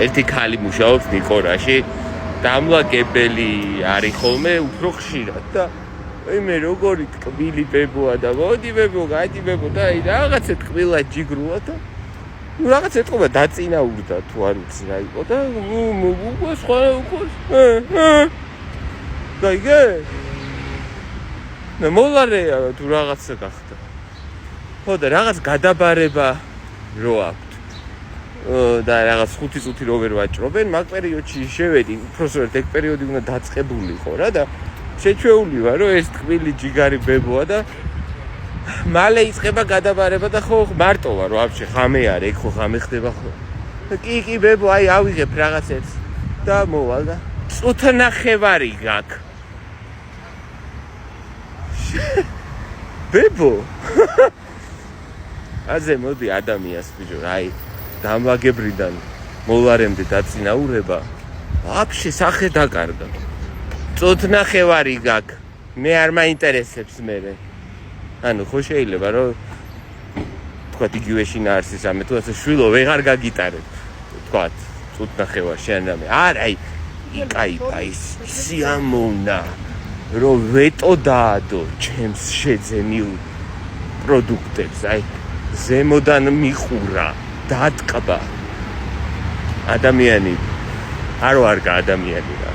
ერთი ქალი მუშაობს ნიკორაში დამლაგებელი არის ხოლმე უფრო ხშირად და მე როგორი ტკბილი ბებოა და მოდი ბებო გადი ბებო და რაღაცა ტკბილა ჯიგრუა და რაღაც ეთქობა დაწინაურდა თუ არ ვიცი რა იყო და უკვე სხვა უკვე და იგე მე მოლარეა თუ რაღაცა გახდა ხო და რაღაც გადაბარება რო აქვს და რაღაც 5 წუთი რო ვერ ვაჭრობენ მაგ პერიოდში შევედი უბრალოდ ეგ პერიოდი უნდა დაწყებულიყო რა და შეჩვეული ვარ რომ ეს ტკბილი ჯიგარი ბებოა და მალე იწყება გადაბარება და ხო მარტო ვარ ვაფშე ხამე არ ეგ ხო ხამე ხდება ხო კი ბებო აი ავიღებ რაღაცებს და მოვალ და წუთნახევარი გაქვს ბებო აზე მოდი ადამიანს ბიჭო აი დამლაგებრიდან მოლარემდე დაწინაურება ვაფშე სახე დაკარგა წუთნახევარი გაქვს მე არ მაინტერესებს მე ანუ ხო შეიძლება რომ თქვა იგივე შინაარსის ამე თუ ასე შვილო ვეღარ გაგიტარებ თქვა წუთნახევარში ან რამე არა აი სიამოვნა რომ ვეტო დაადო ჩემს შეძენილ პროდუქტებს აი ზემოდან მიყურა დატკბა ადამიანი არ ვარ ადამიანი რა